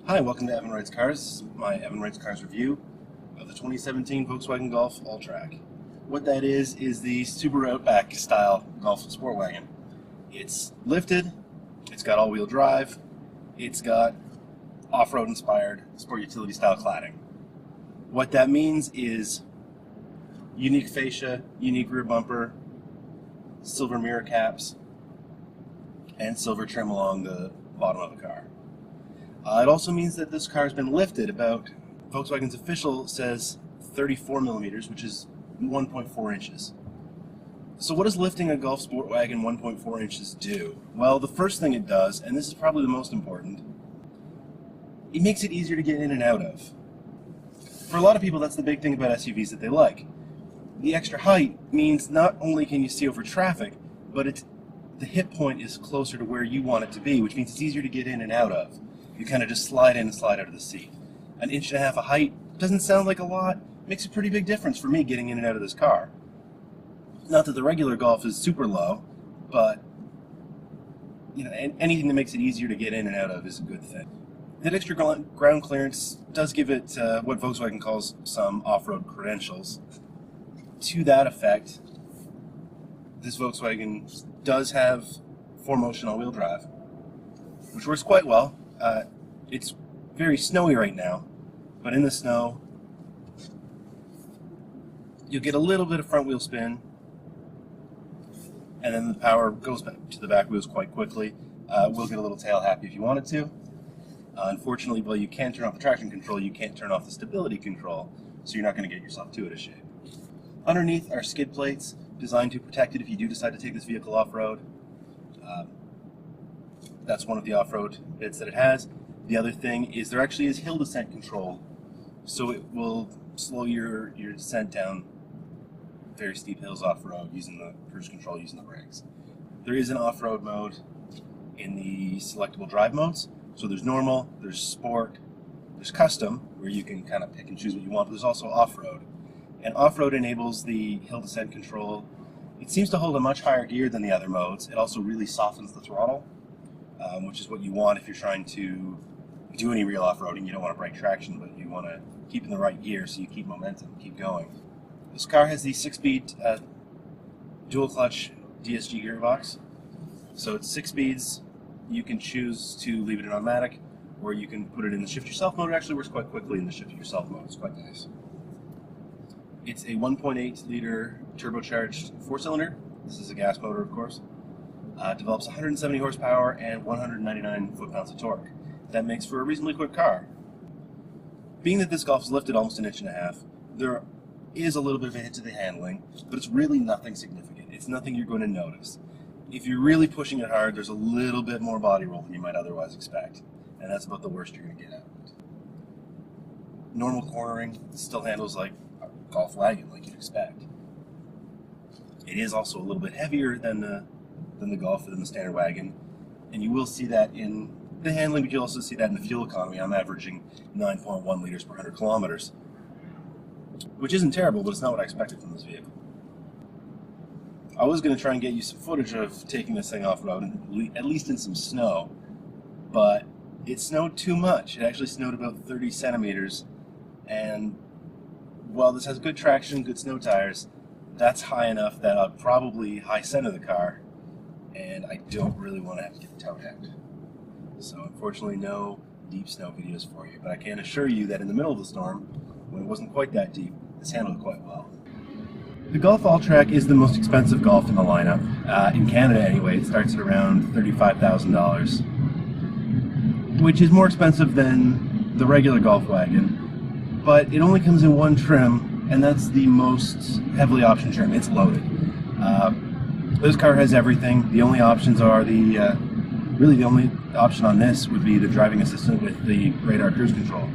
Hi, welcome to Evan Writes Cars, my Evan Writes Cars review of the 2017 Volkswagen Golf Alltrack. What that is the Subaru Outback style Golf Sport Wagon. It's lifted, it's got all-wheel drive, it's got off-road inspired sport utility style cladding. What that means is unique fascia, unique rear bumper, silver mirror caps, and silver trim along the bottom of the car. It also means that this car has been lifted about, Volkswagen's official says 34 millimeters, which is 1.4 inches. So what does lifting a Golf Sport Wagon 1.4 inches do? Well, the first thing it does, and this is probably the most important, it makes it easier to get in and out of. For a lot of people, that's the big thing about SUVs that they like. The extra height means not only can you see over traffic, but the hip point is closer to where you want it to be, which means it's easier to get in and out of. You kind of just slide in and slide out of the seat. An inch and a half of height doesn't sound like a lot, makes a pretty big difference for me getting in and out of this car. Not that the regular Golf is super low, but you know, anything that makes it easier to get in and out of is a good thing. That extra ground clearance does give it what Volkswagen calls some off-road credentials. To that effect, this Volkswagen does have 4-motion all-wheel drive, which works quite well. It's very snowy right now, but in the snow, you'll get a little bit of front wheel spin, and then the power goes back to the back wheels quite quickly. We'll get a little tail happy if you wanted to. Unfortunately, while you can turn off the traction control, you can't turn off the stability control, so you're not going to get yourself too out of shape. Underneath are skid plates designed to protect it if you do decide to take this vehicle off-road. That's one of the off-road bits that it has. The other thing is there actually is hill descent control, so it will slow your descent down very steep hills off-road using the cruise control, using the brakes. There is an off-road mode in the selectable drive modes. So there's normal, there's sport, there's custom, where you can kind of pick and choose what you want, but there's also off-road. And off-road enables the hill descent control. It seems to hold a much higher gear than the other modes. It also really softens the throttle, which is what you want if you're trying to do any real off-roading. You don't want to break traction, but you want to keep in the right gear so you keep momentum, keep going. This car has the 6-speed dual-clutch Dsg Gearbox. So it's 6 speeds. You can choose to leave it in automatic, or you can put it in the shift-yourself mode. It actually works quite quickly in the shift-yourself mode. It's quite nice. It's a 1.8-liter turbocharged 4-cylinder. This is a gas motor, of course. Develops 170 horsepower and 199 foot-pounds of torque. That makes for a reasonably quick car. Being that this Golf is lifted almost an inch and a half, there is a little bit of a hit to the handling, but it's really nothing significant. It's nothing you're going to notice. If you're really pushing it hard, there's a little bit more body roll than you might otherwise expect, and that's about the worst you're going to get out of it. Normal cornering still handles like a Golf wagon, like you'd expect. It is also a little bit heavier than the Golf, than the standard wagon, and you will see that in the handling, but you'll also see that in the fuel economy. I'm averaging 9.1 liters per 100 kilometers, which isn't terrible, but it's not what I expected from this vehicle. I was going to try and get you some footage of taking this thing off-road, at least in some snow, but it snowed too much. It actually snowed about 30 centimeters, and while this has good traction, good snow tires, that's high enough that I'll probably high center the car, and I don't really want to have to get the tow hacked. So unfortunately, no deep snow videos for you, but I can assure you that in the middle of the storm, when it wasn't quite that deep, this handled it quite well. The Golf Alltrack is the most expensive Golf in the lineup. In Canada anyway, it starts at around $35,000, which is more expensive than the regular Golf wagon, but it only comes in one trim, and that's the most heavily optioned trim. It's loaded. This car has everything. The only options are really the only option on this would be the driving assistant with the radar cruise control.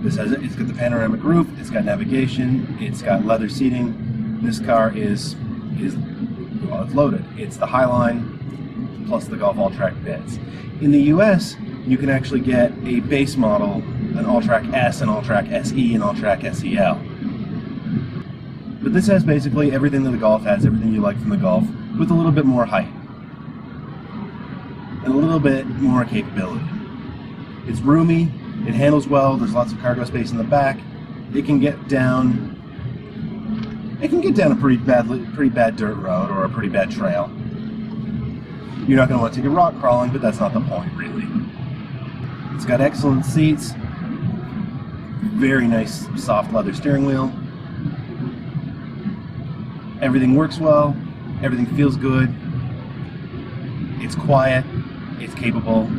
It's got the panoramic roof, it's got navigation, it's got leather seating. This car is well, it's loaded. It's the Highline plus the Golf Alltrack bits. In the US, you can actually get a base model, an Alltrack S, an Alltrack SE, and Alltrack SEL. But this has basically everything that the Golf has, everything you like from the Golf, with a little bit more height and a little bit more capability. It's roomy, it handles well, there's lots of cargo space in the back. It can get down a pretty bad dirt road or a pretty bad trail. You're not going to want to take it rock crawling, but that's not the point, really. It's got excellent seats, very nice soft leather steering wheel. Everything works well, everything feels good. It's quiet, it's capable.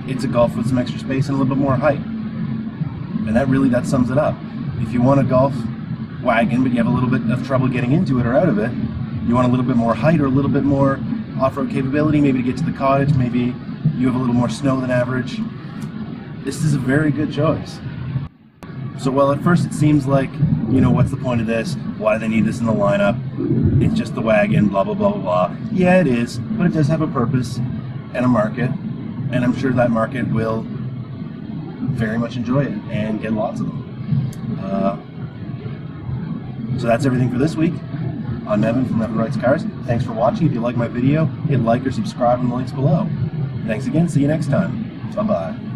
It's a Golf with some extra space and a little bit more height. And that sums it up. If you want a Golf wagon, but you have a little bit of trouble getting into it or out of it, you want a little bit more height or a little bit more off-road capability, maybe to get to the cottage, maybe you have a little more snow than average, this is a very good choice. So while at first it seems like, you know, what's the point of this? Why do they need this in the lineup? It's just the wagon, blah, blah, blah, blah, blah. Yeah, it is, but it does have a purpose and a market, and I'm sure that market will very much enjoy it and get lots of them. So that's everything for this week. I'm Evan from Evan Writes Cars. Thanks for watching. If you like my video, hit like or subscribe in the links below. Thanks again. See you next time. Bye-bye.